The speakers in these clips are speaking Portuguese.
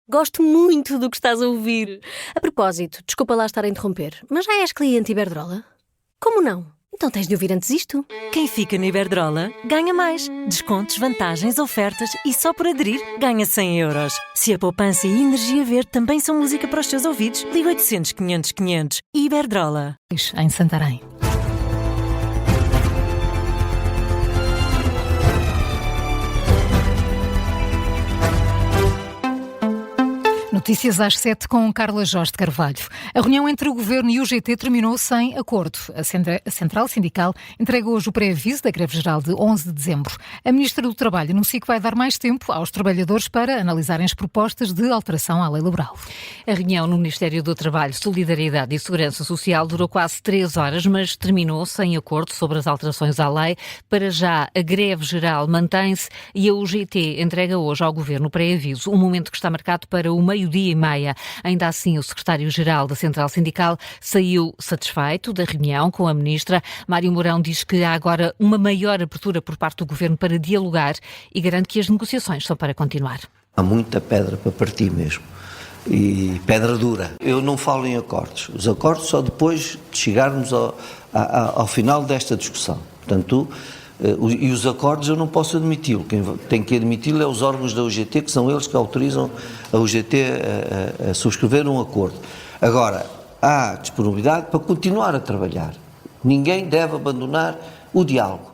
Gosto muito do que estás a ouvir. A propósito, desculpa lá estar a interromper, mas já és cliente Iberdrola? Como não? Então tens de ouvir antes isto. Quem fica na Iberdrola ganha mais. Descontos, vantagens, ofertas e só por aderir ganha 100 euros. Se a poupança e a energia verde também são música para os teus ouvidos, liga 800 500 500. Iberdrola. Em Santarém. Notícias às 7 com Carla Jorge de Carvalho. A reunião entre o Governo e o UGT terminou sem acordo. A Central Sindical entrega hoje o pré-aviso da greve-geral de 11 de dezembro. A Ministra do Trabalho anuncia que vai dar mais tempo aos trabalhadores para analisarem as propostas de alteração à lei laboral. A reunião no Ministério do Trabalho, Solidariedade e Segurança Social durou quase 3 horas, mas terminou sem acordo sobre as alterações à lei. Para já, a greve-geral mantém-se e a UGT entrega hoje ao Governo o pré-aviso, um momento que está marcado para o meio-dia e meia. Ainda assim, o secretário-geral da Central Sindical saiu satisfeito da reunião com a Ministra. Mário Mourão diz que há agora uma maior abertura por parte do Governo para dialogar e garante que as negociações são para continuar. Há muita pedra para partir mesmo. E pedra dura. Eu não falo em acordos. Os acordos só depois de chegarmos ao final desta discussão. Portanto, e os acordos eu não posso admiti-lo. Quem tem que admiti-lo é os órgãos da UGT, que são eles que autorizam a UGT a subscrever um acordo. Agora, há disponibilidade para continuar a trabalhar. Ninguém deve abandonar o diálogo.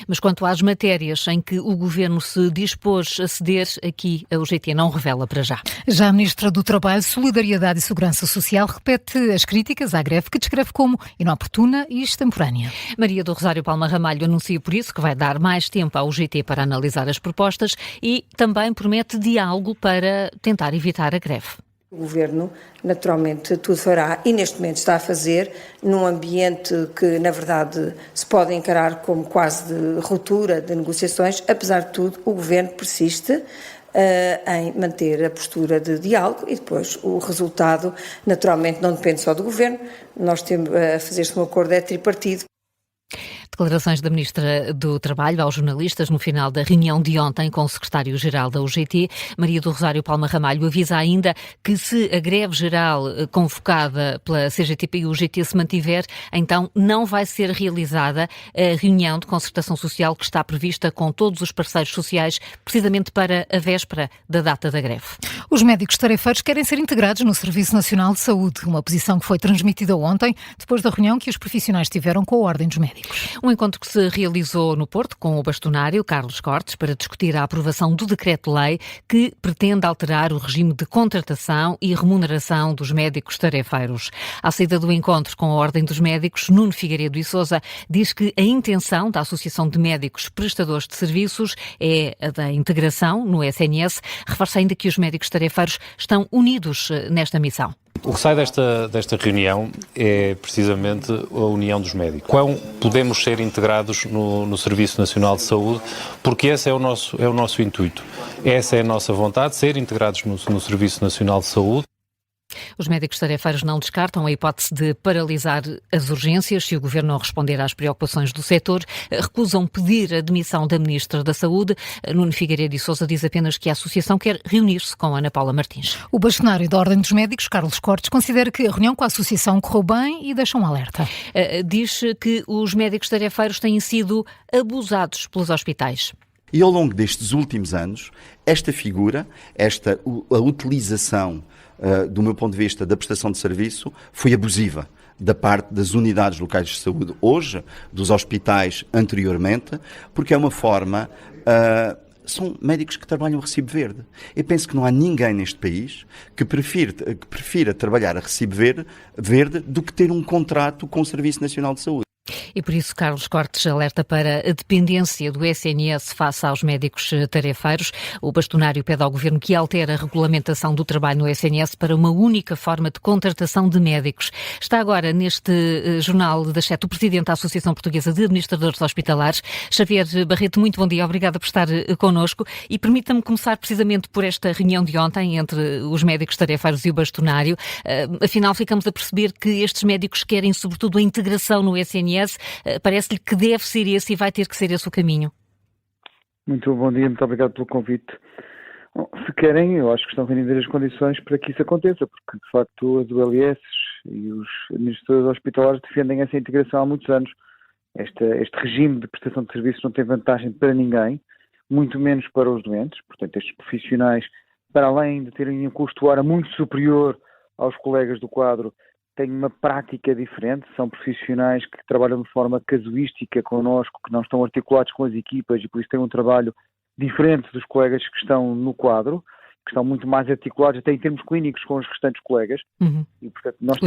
Mas quanto às matérias em que o Governo se dispôs a ceder, aqui a UGT não revela para já. Já a Ministra do Trabalho, Solidariedade e Segurança Social repete as críticas à greve, que descreve como inoportuna e extemporânea. Maria do Rosário Palma Ramalho anuncia por isso que vai dar mais tempo à UGT para analisar as propostas e também promete diálogo para tentar evitar a greve. O Governo, naturalmente, tudo fará e neste momento está a fazer num ambiente que, na verdade, se pode encarar como quase de ruptura de negociações. Apesar de tudo, o Governo persiste em manter a postura de diálogo e depois o resultado, naturalmente, não depende só do Governo. Nós temos a fazer-se um acordo tripartido. Declarações da Ministra do Trabalho aos jornalistas no final da reunião de ontem com o secretário-geral da UGT. Maria do Rosário Palma Ramalho avisa ainda que se a greve geral convocada pela CGTP e UGT se mantiver, então não vai ser realizada a reunião de concertação social que está prevista com todos os parceiros sociais, precisamente para a véspera da data da greve. Os médicos tarefeiros querem ser integrados no Serviço Nacional de Saúde, uma posição que foi transmitida ontem, depois da reunião que os profissionais tiveram com a Ordem dos Médicos. Um encontro que se realizou no Porto com o bastonário Carlos Cortes para discutir a aprovação do decreto-lei que pretende alterar o regime de contratação e remuneração dos médicos tarefeiros. À saída do encontro com a Ordem dos Médicos, Nuno Figueiredo e Sousa diz que a intenção da Associação de Médicos Prestadores de Serviços é a da integração no SNS. Reforça ainda que os médicos tarefeiros estão unidos nesta missão. O que sai desta reunião é precisamente a união dos médicos. Quão podemos ser integrados no Serviço Nacional de Saúde, porque esse é o nosso intuito. Essa é a nossa vontade, ser integrados no Serviço Nacional de Saúde. Os médicos tarefeiros não descartam a hipótese de paralisar as urgências se o Governo não responder às preocupações do setor. Recusam pedir a demissão da Ministra da Saúde. Nuno Figueiredo e Sousa diz apenas que a Associação quer reunir-se com Ana Paula Martins. O bastonário da Ordem dos Médicos, Carlos Cortes, considera que a reunião com a Associação correu bem e deixa um alerta. Diz que os médicos tarefeiros têm sido abusados pelos hospitais. E ao longo destes últimos anos, esta figura, a utilização do meu ponto de vista, da prestação de serviço, foi abusiva da parte das unidades locais de saúde hoje, dos hospitais anteriormente, porque é uma forma... são médicos que trabalham a recibo verde. Eu penso que não há ninguém neste país que prefira trabalhar a recibo verde do que ter um contrato com o Serviço Nacional de Saúde. E por isso Carlos Cortes alerta para a dependência do SNS face aos médicos tarefeiros. O bastonário pede ao Governo que altere a regulamentação do trabalho no SNS para uma única forma de contratação de médicos. Está agora neste Jornal das 7 o Presidente da Associação Portuguesa de Administradores Hospitalares, Xavier Barreto. Muito bom dia, obrigada por estar connosco. E permita-me começar precisamente por esta reunião de ontem entre os médicos tarefeiros e o bastonário. Afinal, ficamos a perceber que estes médicos querem sobretudo a integração no SNS. Parece-lhe que deve ser esse e vai ter que ser esse o caminho. Muito bom dia, muito obrigado pelo convite. Bom, se querem, eu acho que estão reunidas as condições para que isso aconteça, porque de facto as ULS e os administradores hospitalares defendem essa integração há muitos anos. Este regime de prestação de serviços não tem vantagem para ninguém, muito menos para os doentes. Portanto, estes profissionais, para além de terem um custo hora muito superior aos colegas do quadro, têm uma prática diferente, são profissionais que trabalham de forma casuística connosco, que não estão articulados com as equipas e por isso têm um trabalho diferente dos colegas que estão no quadro, que estão muito mais articulados até em termos clínicos com os restantes colegas. E, portanto, nós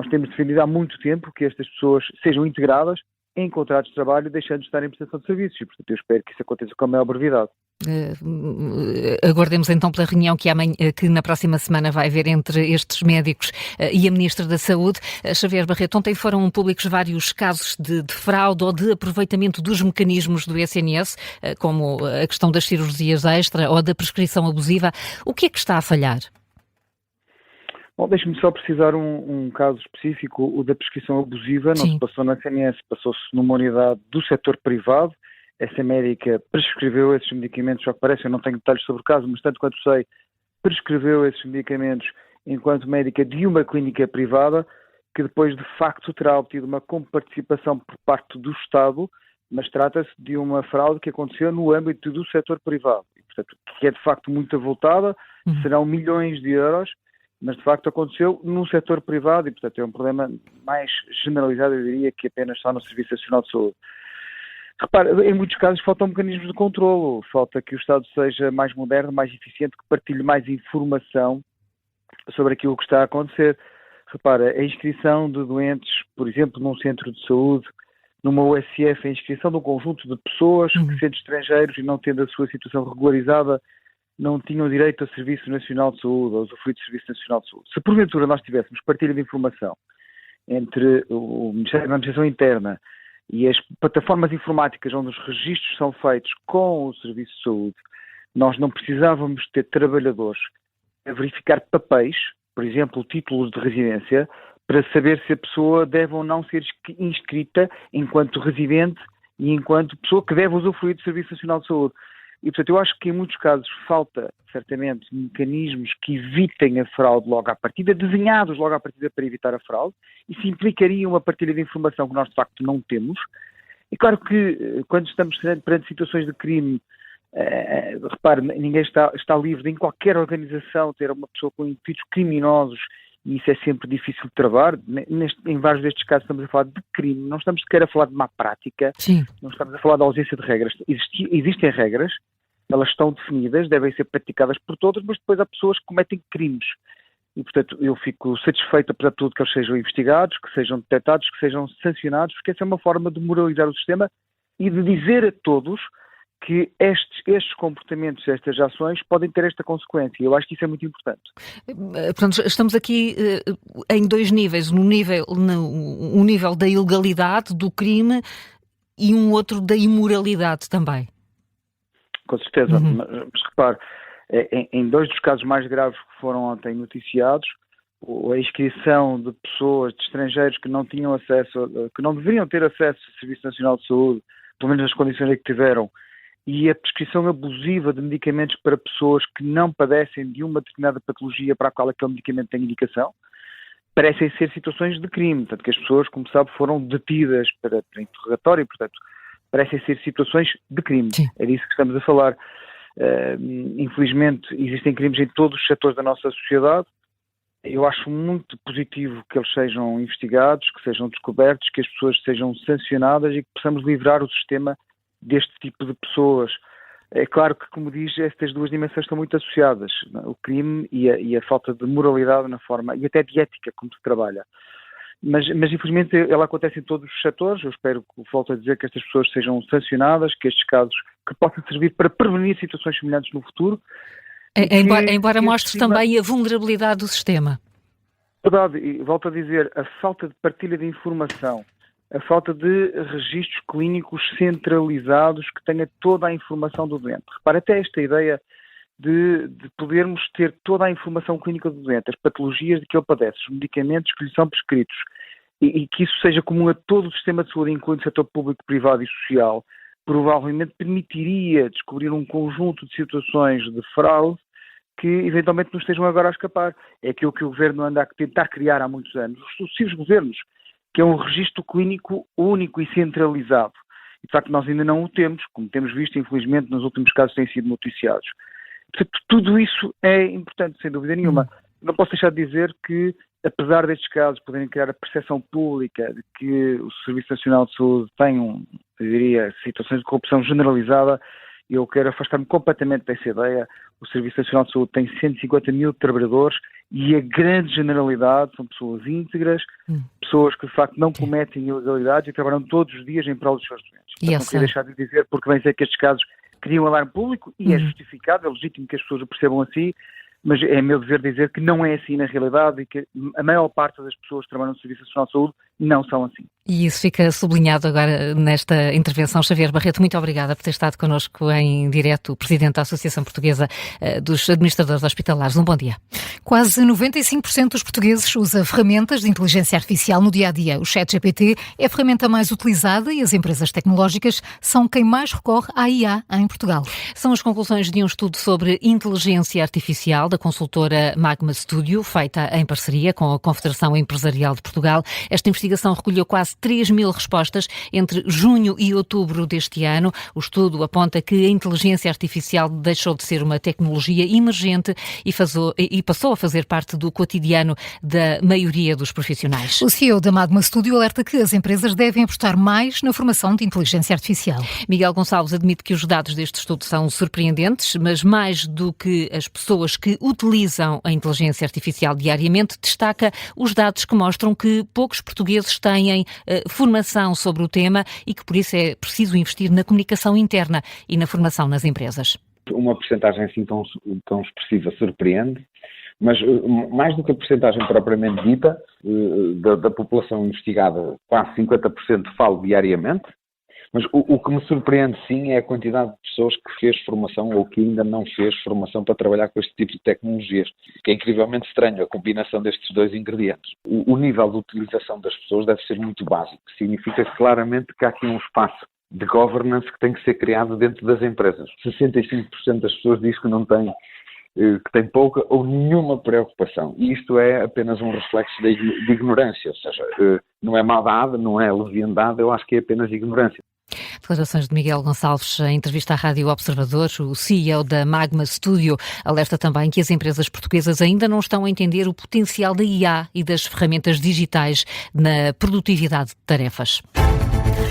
temos defendido há muito tempo que estas pessoas sejam integradas em contratos de trabalho, deixando de estar em prestação de serviços. E, portanto, eu espero que isso aconteça com a maior brevidade. Aguardemos então pela reunião que na próxima semana vai haver entre estes médicos e a Ministra da Saúde. Xavier Barreto, ontem foram públicos vários casos de fraude ou de aproveitamento dos mecanismos do SNS, como a questão das cirurgias extra ou da prescrição abusiva. O que é que está a falhar? Bom, deixe-me só precisar um caso específico, o da prescrição abusiva. Não se passou na SNS, passou-se numa unidade do setor privado. Essa médica prescreveu esses medicamentos, só que parece, eu não tenho detalhes sobre o caso, mas tanto quanto sei, prescreveu esses medicamentos enquanto médica de uma clínica privada, que depois de facto terá obtido uma comparticipação por parte do Estado, mas trata-se de uma fraude que aconteceu no âmbito do setor privado. E, portanto, que é de facto muito avultada, serão milhões de euros, mas de facto aconteceu no setor privado e, portanto, é um problema mais generalizado, eu diria, que apenas só no Serviço Nacional de Saúde. Repara, em muitos casos faltam mecanismos de controlo, falta que o Estado seja mais moderno, mais eficiente, que partilhe mais informação sobre aquilo que está a acontecer. Repara, a inscrição de doentes, por exemplo, num centro de saúde, numa USF, a inscrição de um conjunto de pessoas que, sendo estrangeiros e não tendo a sua situação regularizada, não tinham direito ao Serviço Nacional de Saúde, ao usufruir do Serviço Nacional de Saúde. Se porventura nós tivéssemos partilha de informação entre o Ministério da Administração Interna e as plataformas informáticas onde os registros são feitos com o Serviço de Saúde, nós não precisávamos ter trabalhadores a verificar papéis, por exemplo, títulos de residência, para saber se a pessoa deve ou não ser inscrita enquanto residente e enquanto pessoa que deve usufruir do Serviço Nacional de Saúde. E, portanto, eu acho que em muitos casos falta, certamente, mecanismos que evitem a fraude logo à partida, desenhados logo à partida para evitar a fraude. Isso implicaria uma partilha de informação que nós, de facto, não temos. E claro que, quando estamos perante situações de crime, repare, ninguém está livre de, em qualquer organização, ter uma pessoa com intuitos criminosos, e isso é sempre difícil de travar. Em vários destes casos estamos a falar de crime, não estamos sequer a falar de má prática, não estamos a falar da ausência de regras. Existem regras, elas estão definidas, devem ser praticadas por todos, mas depois há pessoas que cometem crimes. E, portanto, eu fico satisfeito, apesar de tudo, que eles sejam investigados, que sejam detectados, que sejam sancionados, porque essa é uma forma de moralizar o sistema e de dizer a todos que estes comportamentos, estas ações podem ter esta consequência. Eu acho que isso é muito importante. Portanto, estamos aqui em dois níveis. Um nível da ilegalidade, do crime, e um outro da imoralidade também. Com certeza. Mas repare, em dois dos casos mais graves que foram ontem noticiados, a inscrição de pessoas, de estrangeiros que não tinham acesso, que não deveriam ter acesso ao Serviço Nacional de Saúde, pelo menos nas condições em que tiveram, e a prescrição abusiva de medicamentos para pessoas que não padecem de uma determinada patologia para a qual aquele medicamento tem indicação, parecem ser situações de crime, portanto que as pessoas, como sabe, foram detidas para interrogatório, portanto, parecem ser situações de crime. Sim. É disso que estamos a falar. Infelizmente, existem crimes em todos os setores da nossa sociedade. Eu acho muito positivo que eles sejam investigados, que sejam descobertos, que as pessoas sejam sancionadas e que possamos livrar o sistema deste tipo de pessoas. É claro que, como diz, estas duas dimensões estão muito associadas, o crime e a falta de moralidade na forma, e até de ética como se trabalha. Mas infelizmente ela acontece em todos os setores. Eu espero, volto a dizer, que estas pessoas sejam sancionadas, que estes casos que possam servir para prevenir situações semelhantes no futuro. Embora mostre também a vulnerabilidade do sistema. Verdade, e volto a dizer, a falta de partilha de informação, a falta de registros clínicos centralizados que tenha toda a informação do doente. Repara, até esta ideia de podermos ter toda a informação clínica do doente, as patologias de que ele padece, os medicamentos que lhe são prescritos, e que isso seja comum a todo o sistema de saúde, incluindo o setor público, privado e social, provavelmente permitiria descobrir um conjunto de situações de fraude que eventualmente nos estejam agora a escapar. É aquilo que o Governo anda a tentar criar há muitos anos, os sucessivos governos, que é um registro clínico único e centralizado. E de facto nós ainda não o temos, como temos visto infelizmente nos últimos casos têm sido noticiados. Portanto, tudo isso é importante, sem dúvida nenhuma. Não posso deixar de dizer que, apesar destes casos poderem criar a percepção pública de que o Serviço Nacional de Saúde tem, eu diria, situações de corrupção generalizada, eu quero afastar-me completamente dessa ideia. O Serviço Nacional de Saúde tem 150 mil trabalhadores e a grande generalidade são pessoas íntegras, pessoas que de facto não cometem ilegalidades e trabalham todos os dias em prol dos seus doentes. Não queria deixar de dizer, porque bem sei que estes casos criam alarme público e é justificado, é legítimo que as pessoas o percebam assim, mas é meu dever dizer que não é assim na realidade e que a maior parte das pessoas que trabalham no Serviço Nacional de Saúde não são assim. E isso fica sublinhado agora nesta intervenção. Xavier Barreto, muito obrigada por ter estado connosco em direto, o Presidente da Associação Portuguesa dos Administradores Hospitalares. Um bom dia. Quase 95% dos portugueses usa ferramentas de inteligência artificial no dia-a-dia. O ChatGPT é a ferramenta mais utilizada e as empresas tecnológicas são quem mais recorre à IA em Portugal. São as conclusões de um estudo sobre inteligência artificial da consultora Magma Studio, feita em parceria com a Confederação Empresarial de Portugal. Esta investigação recolheu quase 3.000 respostas entre junho e outubro deste ano. O estudo aponta que a inteligência artificial deixou de ser uma tecnologia emergente e passou a fazer parte do cotidiano da maioria dos profissionais. O CEO da Magma Studio alerta que as empresas devem apostar mais na formação de inteligência artificial. Miguel Gonçalves admite que os dados deste estudo são surpreendentes, mas mais do que as pessoas que utilizam a inteligência artificial diariamente, destaca os dados que mostram que poucos portugueses têm formação sobre o tema e que por isso é preciso investir na comunicação interna e na formação nas empresas. Uma percentagem assim tão expressiva surpreende, mas mais do que a percentagem propriamente dita, da população investigada, quase 50% falo diariamente, mas o que me surpreende sim é a quantidade de pessoas que fez formação ou que ainda não fez formação para trabalhar com este tipo de tecnologias, que é incrivelmente estranho a combinação destes dois ingredientes. O nível de utilização das pessoas deve ser muito básico, significa claramente que há aqui um espaço de governance que tem que ser criado dentro das empresas. 65% das pessoas diz que não têm, que tem pouca ou nenhuma preocupação. E isto é apenas um reflexo de ignorância, ou seja, não é maldade, não é leviandade, eu acho que é apenas ignorância. Declarações de Miguel Gonçalves em entrevista à Rádio Observador. O CEO da Magma Studio alerta também que as empresas portuguesas ainda não estão a entender o potencial da IA e das ferramentas digitais na produtividade de tarefas.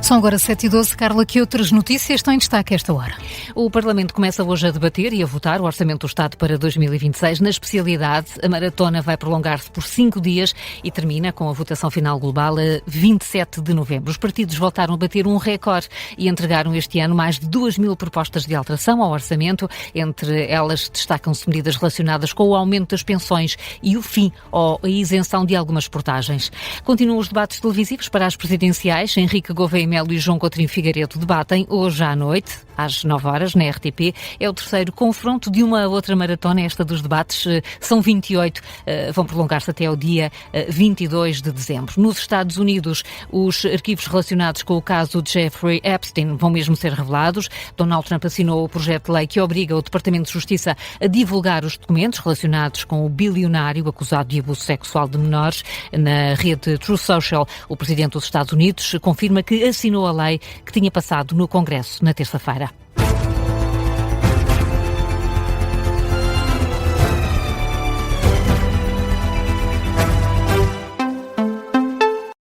São agora 7h12. Carla, que outras notícias estão em destaque a esta hora? O Parlamento começa hoje a debater e a votar o Orçamento do Estado para 2026. Na especialidade, a maratona vai prolongar-se por 5 dias e termina com a votação final global a 27 de novembro. Os partidos voltaram a bater um recorde e entregaram este ano mais de 2.000 propostas de alteração ao orçamento. Entre elas destacam-se medidas relacionadas com o aumento das pensões e o fim ou a isenção de algumas portagens. Continuam os debates televisivos para as presidenciais. Henrique Gouveia Melo e João Coutinho Figueiredo debatem hoje à noite, às 9h, na RTP. É o terceiro confronto de uma outra maratona, esta dos debates. São 28, vão prolongar-se até ao dia 22 de dezembro. Nos Estados Unidos, os arquivos relacionados com o caso de Jeffrey Epstein vão mesmo ser revelados. Donald Trump assinou o projeto de lei que obriga o Departamento de Justiça a divulgar os documentos relacionados com o bilionário acusado de abuso sexual de menores. Na rede True Social, o presidente dos Estados Unidos confirma que assinou a lei que tinha passado no Congresso na terça-feira.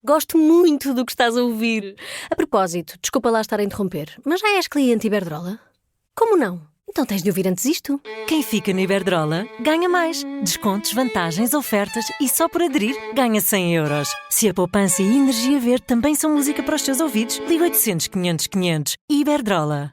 Gosto muito do que estás a ouvir. A propósito, desculpa lá estar a interromper, mas já és cliente Iberdrola? Como não? Então tens de ouvir antes isto. Quem fica na Iberdrola ganha mais. Descontos, vantagens, ofertas e só por aderir ganha 100 euros. Se a poupança e a energia verde também são música para os teus ouvidos, liga 800 500 500. Iberdrola.